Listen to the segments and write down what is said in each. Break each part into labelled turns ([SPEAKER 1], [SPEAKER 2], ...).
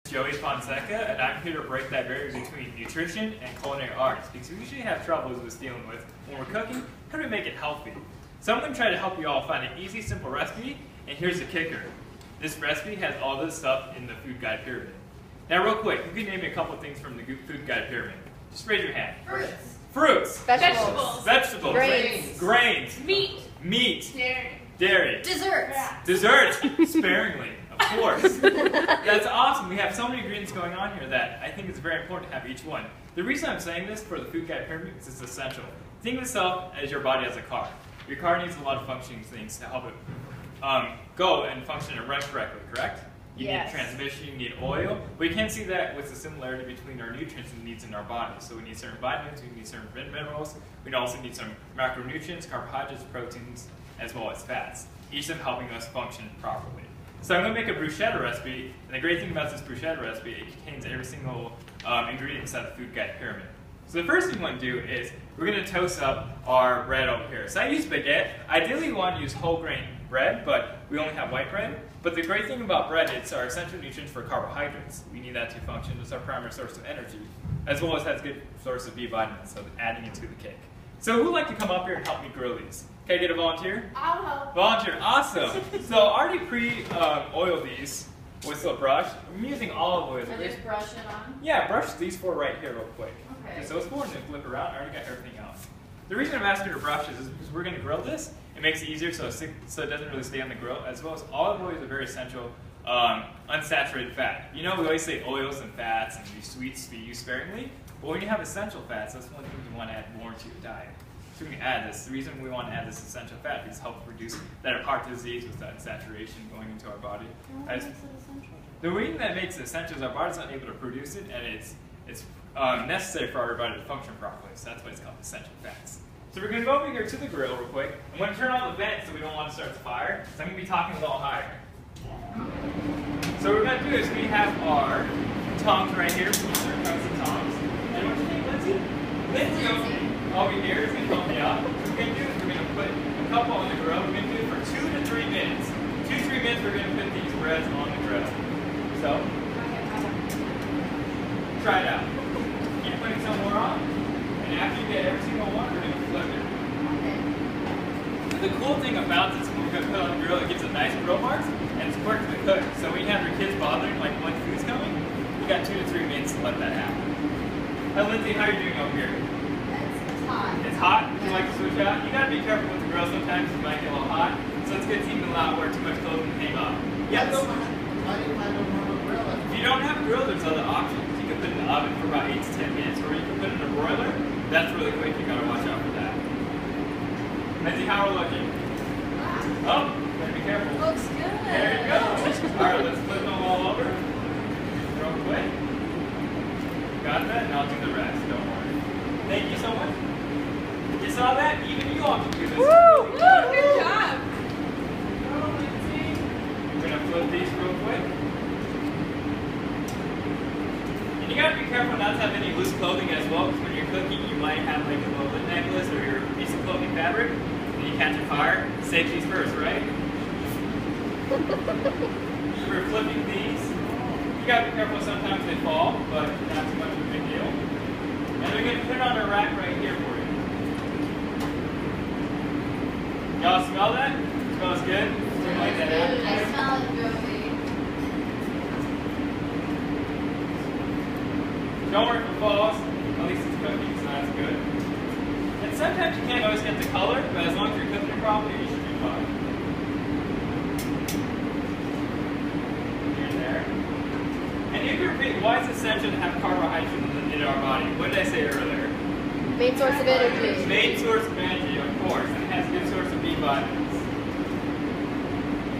[SPEAKER 1] Joey Fonseca, and I'm here to break that barrier between nutrition and culinary arts, because we usually have troubles with dealing with when we're cooking. How do we make it healthy? So I'm going to try to help you all find an easy, simple recipe, and here's the kicker. This recipe has all this stuff in the food guide pyramid. Now real quick, you can name me a couple things from the food guide pyramid. Just raise your hand. Fruits.
[SPEAKER 2] Vegetables.
[SPEAKER 1] Vegetables.
[SPEAKER 2] Grains.
[SPEAKER 1] Grains.
[SPEAKER 2] Meat.
[SPEAKER 1] Dairy. Desserts. Sparingly. Of course. That's awesome. We have so many ingredients going on here that I think it's very important to have each one. The reason I'm saying this for the food guide pyramid is it's essential. Think of yourself as your body as a car. Your car needs a lot of functioning things to help it go and function and run correctly, correct? You need transmission, you need oil. We can see that with the similarity between our nutrients and needs in our body. So we need certain vitamins, we need certain minerals, we also need some macronutrients, carbohydrates, proteins, as well as fats, each of them helping us function properly. So I'm going to make a bruschetta recipe, and the great thing about this bruschetta recipe, it contains every single ingredient inside the food guide pyramid. So the first thing we want to do is we're going to toast up our bread over here. So I use baguette. Ideally we want to use whole grain bread, but we only have white bread. But the great thing about bread, it's our essential nutrients for carbohydrates. We need that to function as our primary source of energy, as well as has good source of B vitamins, so adding it to the cake. So who would like to come up here and help me grill these? Can I get a volunteer?
[SPEAKER 2] I'll help.
[SPEAKER 1] Volunteer, awesome. So I already pre-oiled these with a brush. I'm using olive oil.
[SPEAKER 2] So just brush it on?
[SPEAKER 1] Yeah, brush these four right here real quick.
[SPEAKER 2] Okay.
[SPEAKER 1] So it's four and then flip around. I already got everything out. The reason I'm asking you to brush this is because we're going to grill this. It makes it easier so it doesn't really stay on the grill, as well as olive oil is a very essential unsaturated fat. You know, we always say oils and fats and these sweets to be used sparingly. But when you have essential fats, that's one thing you want to add more to your diet. So we can add this. The reason we want to add this essential fat is to help reduce that heart disease with that saturation going into our body.
[SPEAKER 2] What makes it essential?
[SPEAKER 1] The reason that makes it essential is our body's not able to produce it, and it's necessary for our body to function properly. So that's why it's called essential fats. So we're going to go over here to the grill real quick. I'm going to turn on the vent so we don't want to start the fire. So I'm going to be talking a little higher. So what we're going to do is we have our tongs right here. Tongs. And what's your name, Lindsay? Lindsay over here is going to help me out. What we're going to do is we're going to put a couple on the grill. We're going to do it for 2 to 3 minutes. 2 to 3 minutes we're going to put these breads on the grill. So, try it out. Keep putting some more on. And after you get every single one, we're going to flip it. The cool thing about this, when we're going to put it on the grill, it gives it nice grill marks, and it's quick to cook. So when you have your kids bothering, like when food's coming, you got 2 to 3 minutes to let that happen. Hi Lindsay, how are you doing over here?
[SPEAKER 2] It's hot.
[SPEAKER 1] It's hot? Would you like to switch out? You got to be careful with the grill sometimes, it might get a little hot. So it's good to even not wear too much clothes and hang up. Yes? If you don't have a grill, there's other options. You can put it in the oven for about 8 to 10 minutes, or you can put it in a broiler. That's really quick, you gotta watch out for that. Lindsay, how are we looking? Oh, better be careful.
[SPEAKER 2] Looks good.
[SPEAKER 1] There you go. Alright, let's flip them all over. Real quick. Got that? And I'll do the rest, don't worry. Thank you so much. You saw that? Even you all can do this.
[SPEAKER 2] Woo! Woo! Good job.
[SPEAKER 1] We're gonna flip these real quick. And you gotta be careful not to have any loose clothing as well, because when you're cooking, you might have like a little necklace or your piece of clothing fabric, and you catch a fire. Safety's first, right? So we're flipping these. You gotta be careful, sometimes they fall, but not too much of a big deal. And we're gonna put it on a rack right here for you. Y'all smell that? Smells good? Like that.
[SPEAKER 2] I smell it really.
[SPEAKER 1] Don't worry if it falls. At least it's cooking, so that's good. And sometimes you can't always get the color, but as long as you're cooking it properly, you should be fine. Here and there. And you can repeat, why is it essential to have carbohydrates in our body? What did I say earlier?
[SPEAKER 3] Main source of energy.
[SPEAKER 1] Main source of energy, of course. And it has a good source of B vitamins.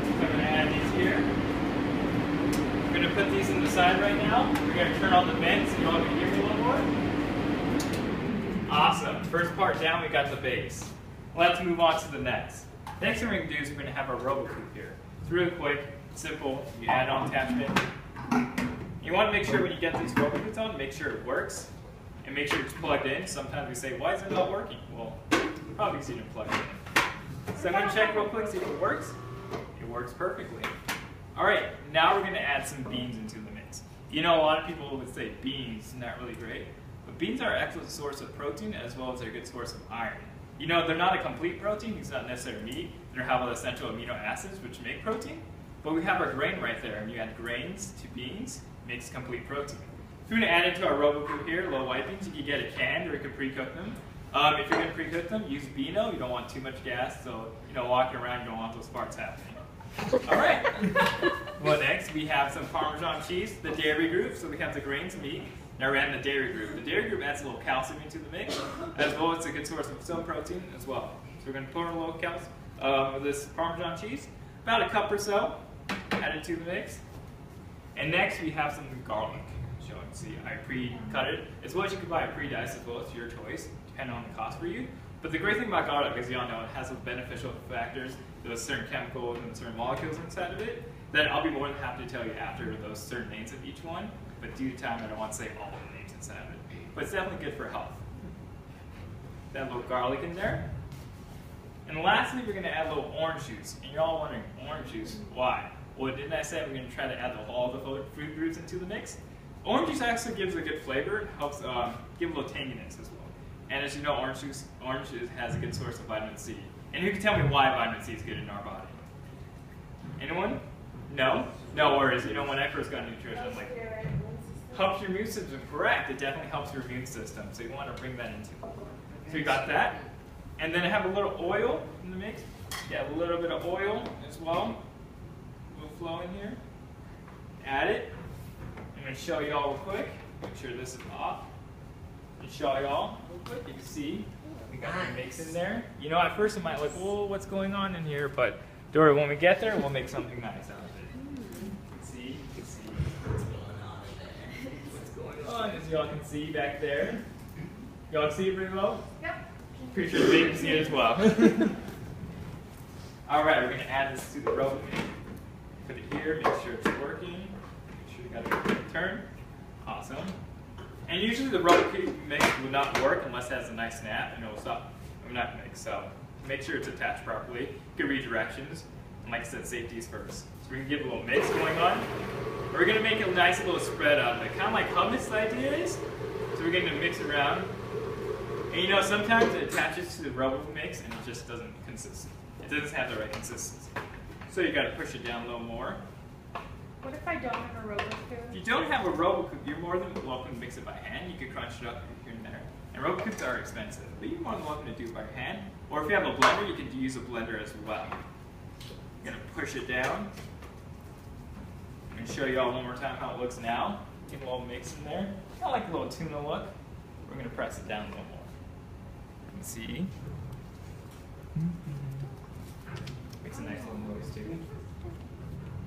[SPEAKER 1] So I'm going to add these here. We're going to put these in the side right now. We're going to turn on the vent so you all can hear me a little more. Awesome. First part down, we got the base. Let's move on to the next. Next thing we're going to do is we're going to have our RoboCoop here. It's really quick, simple. You add on attachment. You want to make sure when you get these RoboCoops on, make sure it works. And make sure it's plugged in. Sometimes we say, why is it not working? Well, probably because you didn't plug it in. So I'm going to check real quick, see if it works. It works perfectly. All right, now we're going to add some beans into the mix. You know, a lot of people would say beans not really great, but beans are an excellent source of protein as well as a good source of iron. You know, they're not a complete protein, it's not necessarily meat, they have essential amino acids which make protein, but we have our grain right there, and you add grains to beans, makes complete protein. If you're going to add into our Robocoup here, little white beans, you can get it canned or you can pre-cook them. If you're going to pre-cook them, use Beano, you don't want too much gas, so you know, walking around you don't want those farts happening. Alright, well next we have some Parmesan cheese, the dairy group, so we have the grains meat. Now we're adding the dairy group. The dairy group adds a little calcium into the mix, as well as a good source of some protein as well. So we're going to put a little calcium with this Parmesan cheese, about a cup or so, add it to the mix. And next we have some garlic. So you can see I pre-cut it, as well as you can buy a pre-diced as well, it's your choice, depending on the cost for you. But the great thing about garlic, as you all know, it has some beneficial factors, those certain chemicals and certain molecules inside of it, that I'll be more than happy to tell you after those certain names of each one, but due to time I don't want to say all the names inside of it. But it's definitely good for health. That little garlic in there. And lastly, we're going to add a little orange juice. And you're all wondering, orange juice, why? Well, didn't I say we're going to try to add all the fruit groups into the mix? Orange juice actually gives a good flavor, it helps give a little tanginess as well. And as you know, orange has a good source of vitamin C. And who can tell me why vitamin C is good in our body? Anyone? No? No worries. You know, when I first got nutrition, I'm like, helps your immune system. Correct. It definitely helps your immune system. So you want to bring that into it. So you got that. And then I have a little oil in the mix. Yeah, a little bit of oil as well. A little flow in here. Add it. I'm going to show you all real quick. Make sure this is off. And show you all real quick. You can see we got our mix in there. You know, at first it might look, whoa, what's going on in here? But don't worry, when we get there, we'll make something nice out of it. You can see what's going on in there. What's going on, as y'all can see back there. Y'all see it pretty well?
[SPEAKER 2] Yep.
[SPEAKER 1] Pretty sure the baby can see it as well. Alright, we're going to add this to the Robocoup. Put it here, make sure it's working. Make sure you got a good turn. Awesome. And usually the Robocoup mix will not work unless it has a nice snap and it will stop. I'm not mix, so make sure it's attached properly. Good redirections. And like I said, safety is first. So we're going to give a little mix going on. We're going to make a nice little spread out of it. Kind of like hummus idea is. So we're going to mix it around. And you know, sometimes it attaches to the Robocoup mix and it just doesn't consist. It doesn't have the right consistency. So you got to push it down a little more.
[SPEAKER 2] What if I don't have a Robocoup?
[SPEAKER 1] If you don't have a Robocoup, you're more than welcome to mix it by hand. You can crunch it up here and there. And Robocoups are expensive, but you're more than welcome to do it by hand. Or if you have a blender, you can use a blender as well. You're going to push it down. I'm going to show you all one more time how it looks now. Get a little mix in there. Kind of like a little tuna look. We're going to press it down a little more. You can see. Makes a nice little noise too.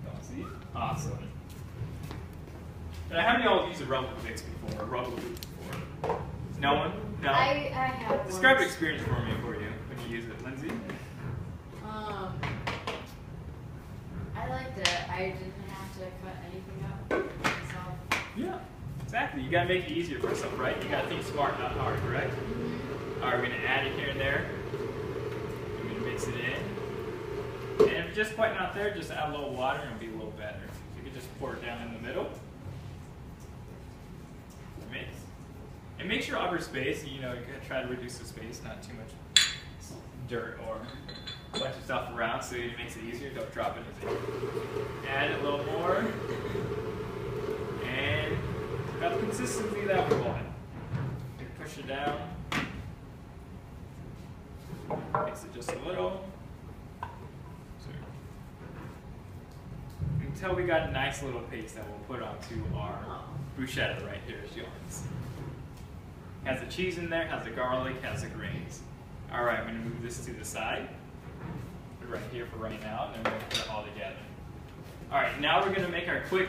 [SPEAKER 1] Don't see it? Awesome. Now, how many of y'all have used a Robocoup mix before? A Robocoup before? No one? No?
[SPEAKER 2] I have.
[SPEAKER 1] Describe the experience for me when you use it, Lindsay.
[SPEAKER 2] I liked it. I didn't have to cut anything up myself.
[SPEAKER 1] Yeah, exactly. You gotta make it easier for yourself, right? You gotta think smart, not hard, correct? Alright, we're gonna add it here and there. We're gonna mix it in. And if it's just quite not there, just add a little water and it'll be a little better. You can just pour it down in the middle. Mix. And make sure upper space, you know, you gotta try to reduce the space, not too much dirt or a bunch of stuff around, so it makes it easier. Don't drop anything. Add a little more. And got the consistency that we want. Push it down. Mix it just a little. Until we got a nice little paste that we'll put onto our bruschetta right here, as y'all can see. Has the cheese in there, has the garlic, has the grains. Alright, I'm going to move this to the side. Put it right here for right now, and then we're going to put it all together. Alright, now we're going to make our quick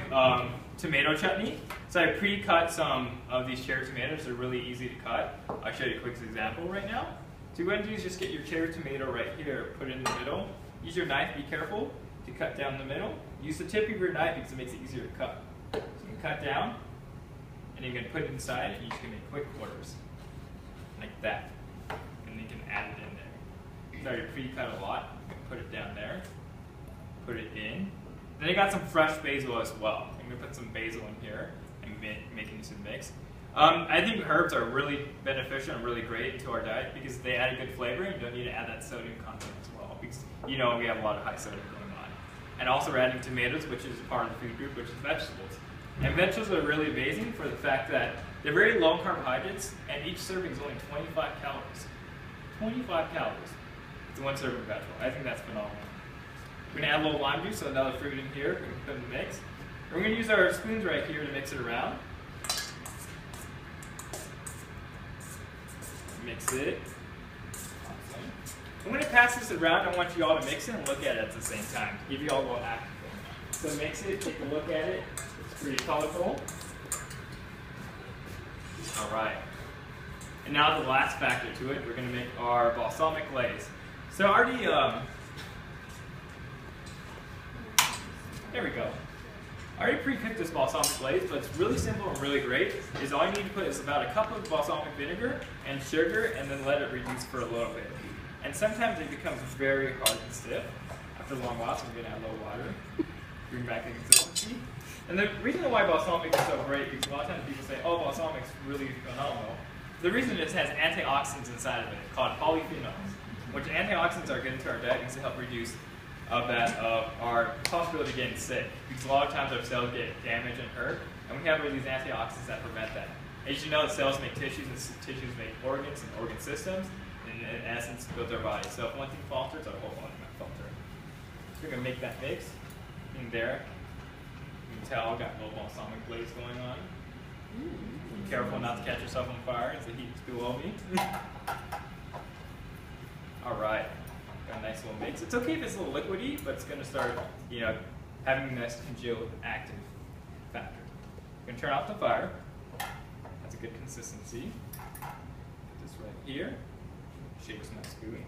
[SPEAKER 1] tomato chutney. So I pre-cut some of these cherry tomatoes. They're really easy to cut. I'll show you a quick example right now. So what you're going to do is just get your cherry tomato right here, put it in the middle. Use your knife, be careful to cut down the middle. Use the tip of your knife because it makes it easier to cut. So you can cut down, and you can put it inside, and you just can make quick quarters, like that. And you can add it in there. So I already pre-cut a lot. You can put it down there, put it in. Then I got some fresh basil as well. I'm going to put some basil in here. into the mix. I think herbs are really beneficial and really great to our diet because they add a good flavor and you don't need to add that sodium content as well because you know we have a lot of high sodium going on. And also we're adding tomatoes, which is part of the food group, which is vegetables. And vegetables are really amazing for the fact that they're very low in carbohydrates and each serving is only 25 calories. 25 calories. It's one serving of vegetable. I think that's phenomenal. We're going to add a little lime juice, so another fruit in here. We can put in the mix. We're going to use our spoons right here to mix it around. Mix it. Awesome. I'm going to pass this around. I want you all to mix it and look at it at the same time. Give you all a little action. So mix it, take a look at it. It's pretty colorful. All right. And now the last factor to it, we're going to make our balsamic glaze. So I already, there we go. I already pre-cooked this balsamic glaze, but it's really simple and really great. Is all you need to put is about a cup of balsamic vinegar and sugar, and then let it reduce for a little bit. And sometimes it becomes very hard and stiff after a long while, so we're going to add a little water, bring back the consistency. And the reason why balsamic is so great, because a lot of times people say, oh, balsamic's really phenomenal. The reason is it has antioxidants inside of it called polyphenols, which antioxidants are good into our diet because they help reduce our possibility of getting sick. Because a lot of times our cells get damaged and hurt, and we have really these antioxidants that prevent that. As you know, cells make tissues, and tissues make organs and organ systems, and in essence build our body. So if one thing falters, our whole body might falter. So we're going to make that mix in there. You can tell I've got a little balsamic glaze going on. Be careful not to catch yourself on fire as the heat's below me. All right. Got a nice little mix. It's okay if it's a little liquidy, but it's going to start, having a nice congealed active factor. I'm going to turn off the fire. That's a good consistency. Put this right here. Shake with my spoon.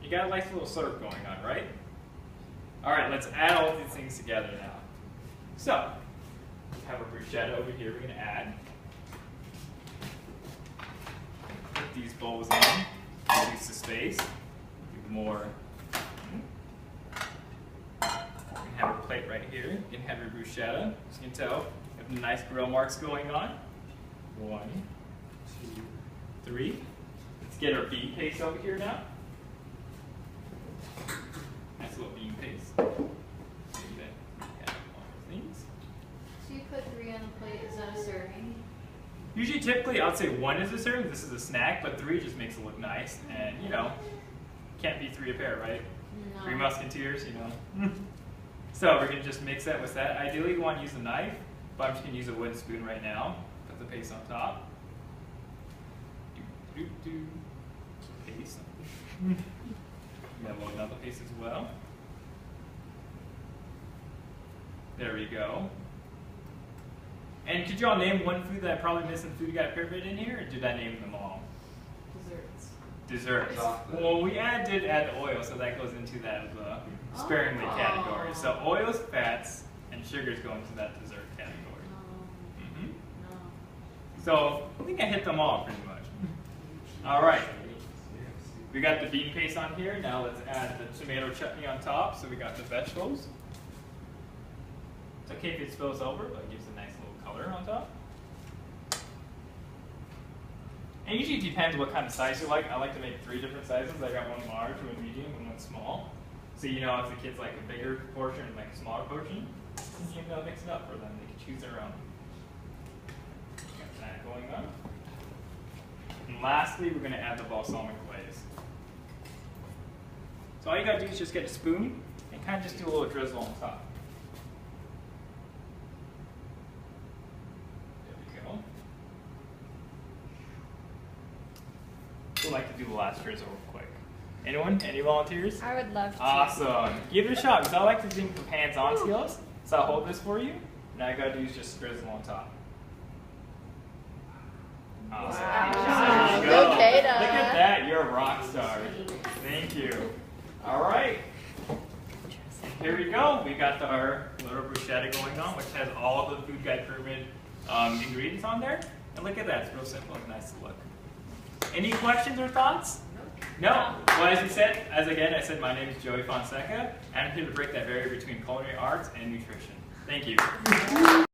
[SPEAKER 1] You got a nice little syrup going on, right? All right, let's add all of these things together now. So, we have our bruschetta over here we're going to add. Put these bowls in, reduce the space. More. You can have a plate right here. You can have your bruschetta. As you can tell, we have nice grill marks going on. 1, 2, 3. Let's get our bean paste over here now. Nice little bean paste.
[SPEAKER 2] So you put 3 on the plate. Is that a serving?
[SPEAKER 1] Usually, typically, I'd say 1 is a serving. This is a snack, but 3 just makes it look nice. And can't be 3 a pair, right?
[SPEAKER 2] No.
[SPEAKER 1] 3 musketeers, So we're going to just mix that with that. Ideally, you want to use a knife, but I'm just going to use a wooden spoon right now. Put the paste on top. Paste. Got another paste as well. There we go. And could you all name one food that I probably missed in the Food Guide Pyramid in here, or did I name them all? Desserts. Well, we did add the oil, so that goes into that sparingly category. So oils, fats, and sugars go into that dessert category.
[SPEAKER 2] No.
[SPEAKER 1] So I think I hit them all pretty much. All right. We got the bean paste on here. Now let's add the tomato chutney on top. So we got the vegetables. It's okay if it spills over, but it gives a nice little color on top. And usually it depends what kind of size you like. I like to make 3 different sizes. I got 1 large, 1 medium, and 1 small. So if the kids like a bigger portion and like a smaller portion, you can mix it up for them. They can choose their own. Got that going on. And lastly, we're going to add the balsamic glaze. So all you got to do is just get a spoon and kind of just do a little drizzle on top. Who'd like to do the last drizzle real quick? Anyone? Any volunteers?
[SPEAKER 3] I would love to.
[SPEAKER 1] Awesome. Give it a shot, because I like to think of hands-on skills. So I'll hold this for you. And all you gotta do is just drizzle on top. Awesome.
[SPEAKER 3] Wow.
[SPEAKER 1] There you go.
[SPEAKER 3] Go, Kata.
[SPEAKER 1] Look at that. You're a rock star. Thank you. All right. Here we go. We got our little bruschetta going on, which has all of the Food Guide Pyramid ingredients on there. And look at that. It's real simple and nice to look. Any questions or thoughts? No? Well, as I said, my name is Joey Fonseca, and I'm here to break that barrier between culinary arts and nutrition. Thank you.